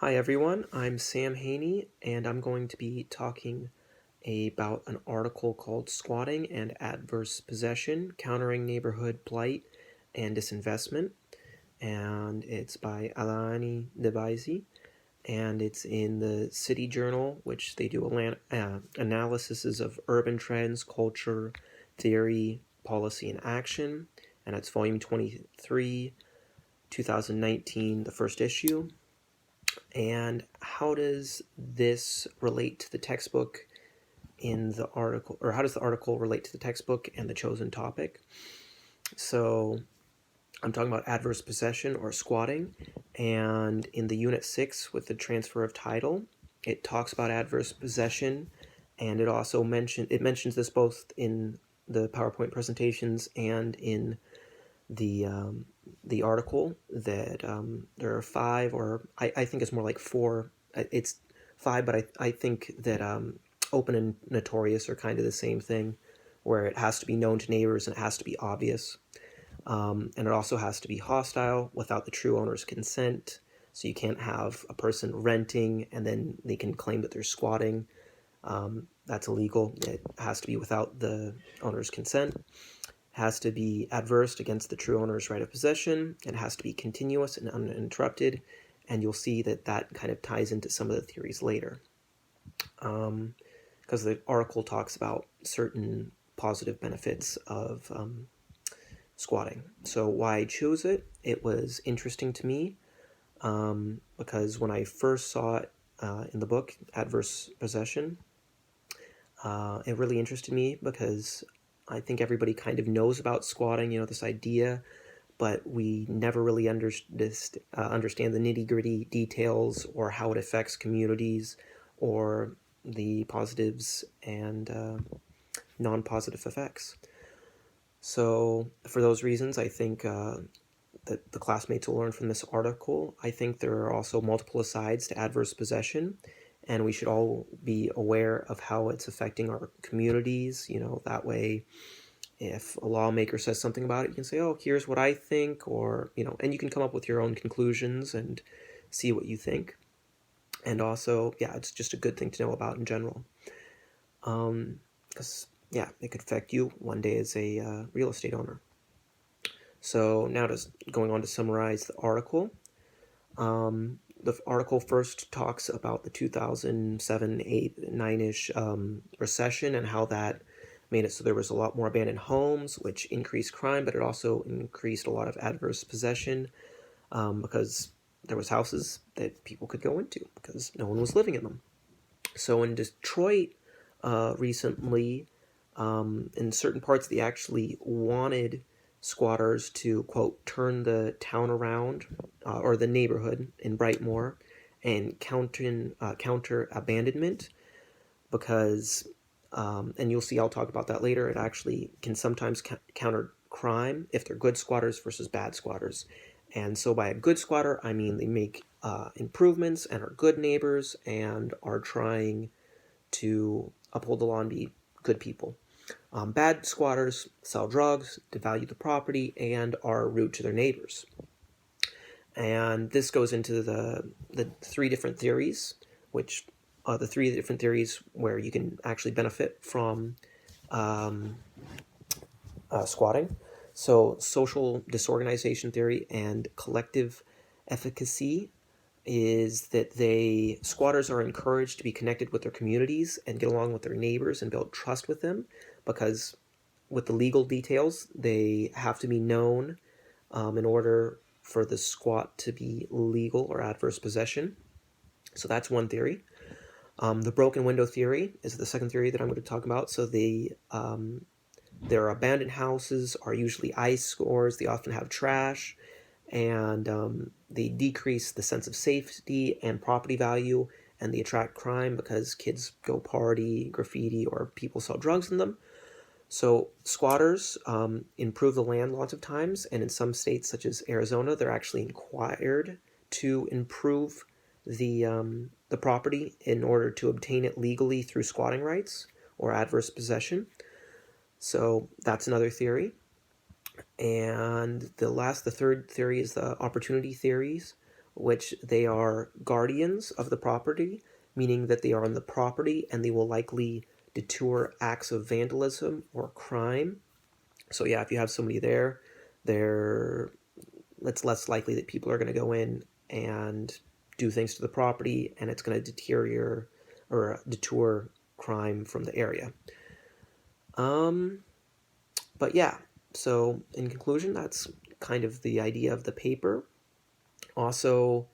Hi everyone, I'm Sam Haney, and I'm going to be talking about an article called Squatting and Adverse Possession, Countering Neighborhood Blight and Disinvestment. And it's by Alani Debaisi, and it's in the City Journal, which they do analyses of urban trends, culture, theory, policy, and action. And it's volume 23, 2019, the first issue. And how does this relate to the textbook in the article, or how does the article relate to the textbook and the chosen topic? So I'm talking about adverse possession or squatting, and in the unit 6 with the transfer of title, it talks about adverse possession, and it mentions this both in the PowerPoint presentations and in the article that there are five, or I think it's more like four. It's five, but I think that open and notorious are kind of the same thing, where it has to be known to neighbors and it has to be obvious. And it also has to be hostile without the true owner's consent. So you can't have a person renting and then they can claim that they're squatting. That's illegal. It has to be without the owner's consent, has to be adverse against the true owner's right of possession, and has to be continuous and uninterrupted, and you'll see that that kind of ties into some of the theories later. Because the article talks about certain positive benefits of squatting. So why I chose it, it was interesting to me because when I first saw it in the book, Adverse Possession, it really interested me because I think everybody kind of knows about squatting, this idea, but we never really understand the nitty-gritty details or how it affects communities or the positives and non-positive effects. So for those reasons, I think that the classmates will learn from this article. I think there are also multiple asides to adverse possession, and we should all be aware of how it's affecting our communities. That way, if a lawmaker says something about it, you can say, oh, here's what I think, or, and you can come up with your own conclusions and see what you think. And also, yeah, it's just a good thing to know about in general. Because, yeah, it could affect you one day as a real estate owner. So now just going on to summarize the article. The article first talks about the 2007, 8, 9-ish recession and how that made it so there was a lot more abandoned homes, which increased crime, but it also increased a lot of adverse possession because there was houses that people could go into because no one was living in them. So in Detroit recently, in certain parts, they actually wanted squatters to, quote, turn the town around, or the neighborhood in Brightmoor, and counter abandonment, because, and you'll see, I'll talk about that later, it actually can sometimes counter crime if they're good squatters versus bad squatters. And so by a good squatter, I mean they make improvements and are good neighbors and are trying to uphold the law and be good people. Bad squatters sell drugs, devalue the property, and are rude to their neighbors. And this goes into the three different theories, which are the three different theories where you can actually benefit from squatting. So social disorganization theory and collective efficacy is that squatters are encouraged to be connected with their communities and get along with their neighbors and build trust with them, because with the legal details, they have to be known in order for the squat to be legal or adverse possession. So that's one theory. The broken window theory is the second theory that I'm going to talk about. So their abandoned houses are usually ice scores. They often have trash, and they decrease the sense of safety and property value, and they attract crime because kids go party, graffiti, or people sell drugs in them. So squatters improve the land lots of times, and in some states such as Arizona, they're actually required to improve the property in order to obtain it legally through squatting rights or adverse possession. So that's another theory. And the third theory is the opportunity theories, which they are guardians of the property, meaning that they are on the property and they will likely deter acts of vandalism or crime. So yeah, if you have somebody there, it's less likely that people are going to go in and do things to the property, and it's going to deteriorate or deter crime from the area. But yeah, so in conclusion, that's kind of the idea of the paper. Also,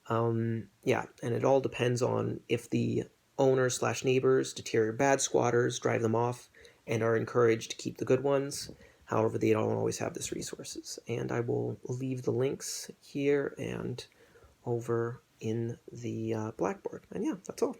yeah, and it all depends on if the owners slash neighbors deter bad squatters, drive them off, and are encouraged to keep the good ones. However, they don't always have this resources. And I will leave the links here and over in the Blackboard. And yeah, that's all.